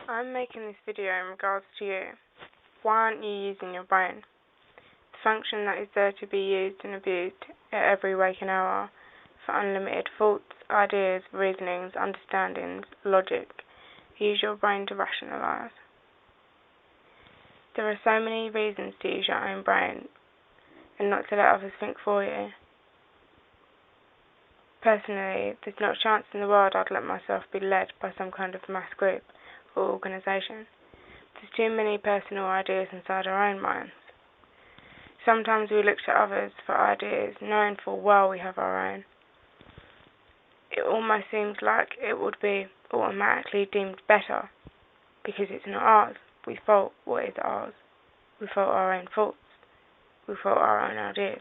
I'm making this video in regards to you. Why aren't you using your brain? The function that is there to be used and abused at every waking hour for unlimited thoughts, ideas, reasonings, understandings, logic. Use your brain to rationalise. There are so many reasons to use your own brain and not to let others think for you. Personally, there's not a chance in the world I'd let myself be led by some kind of mass group or organisation. There's too many personal ideas inside our own minds. Sometimes we look to others for ideas, knowing full well we have our own. It almost seems like it would be automatically deemed better because it's not ours. We fault what is ours. We fault our own faults. We fault our own ideas.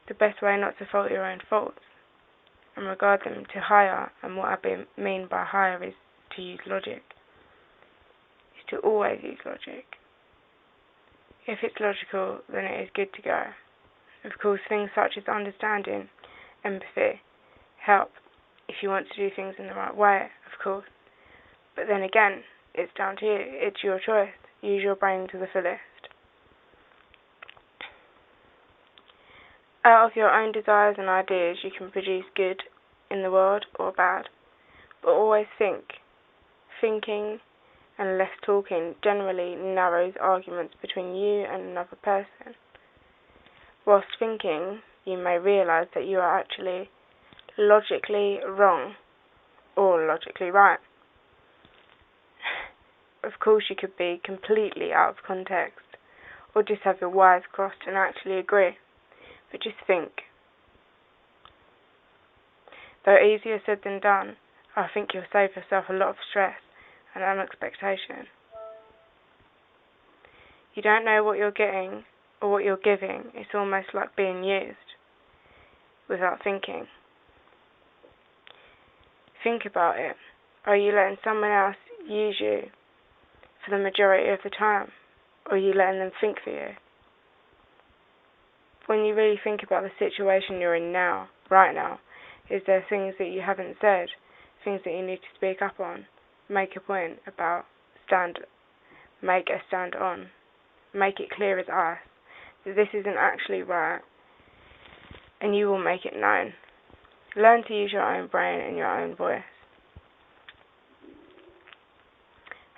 The best way not to fault your own faults and regard them to higher, and what I mean by higher is to use logic, is to always use logic. If it's logical, then it is good to go. Of course, things such as understanding, empathy, help if you want to do things in the right way, of course. But then again, it's down to you. It's your choice. Use your brain to the fullest. Out of your own desires and ideas, you can produce good in the world or bad. But always think. Thinking and less talking generally narrows arguments between you and another person. Whilst thinking, you may realise that you are actually logically wrong or logically right. Of course, you could be completely out of context or just have your wires crossed and actually agree. But just think. Though easier said than done, I think you'll save yourself a lot of stress and an expectation. You don't know what you're getting or what you're giving. It's almost like being used without thinking. Think about it. Are you letting someone else use you for the majority of the time, or are you letting them think for you? When you really think about the situation you're in now, right now, is there things that you haven't said, things that you need to speak up on, make a point about, make a stand on, make it clear as ice that this isn't actually right, and you will make it known. Learn to use your own brain and your own voice.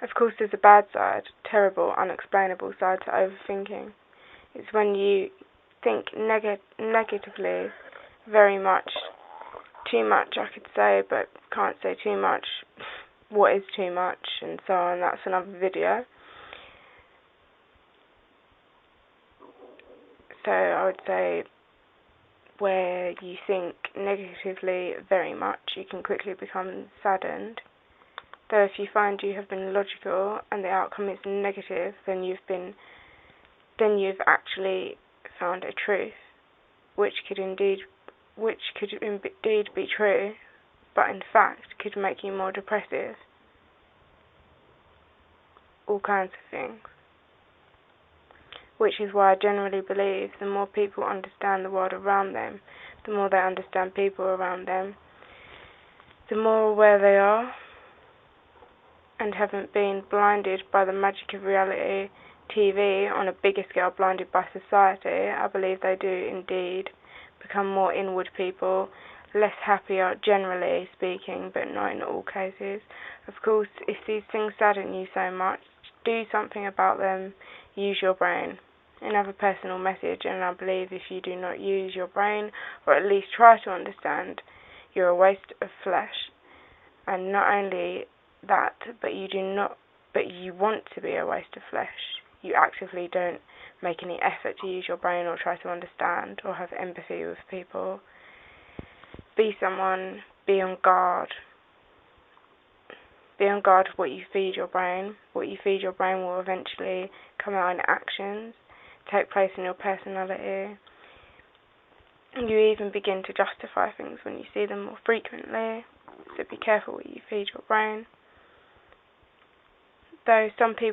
Of course, there's a bad side, terrible, unexplainable side to overthinking. It's when you think negatively very much, too much I could say, but can't say too much, what is too much, and so on. That's another video. So I would say where you think negatively very much, you can quickly become saddened. Though if you find you have been logical and the outcome is negative, then you've actually found a truth, which could indeed be true, but in fact could make you more depressive. All kinds of things. Which is why I generally believe the more people understand the world around them, the more they understand people around them, the more aware they are, and haven't been blinded by the magic of reality TV on a bigger scale, blinded by society. I believe they do indeed become more inward people, less happier generally speaking, but not in all cases. Of course, if these things sadden you so much, do something about them. Use your brain. Another personal message, and I believe if you do not use your brain, or at least try to understand, you're a waste of flesh. And not only that, but you want to be a waste of flesh. You actively don't make any effort to use your brain or try to understand or have empathy with people. Be someone, be on guard. Be on guard of what you feed your brain. What you feed your brain will eventually come out in actions, take place in your personality. You even begin to justify things when you see them more frequently. So be careful what you feed your brain. Though some people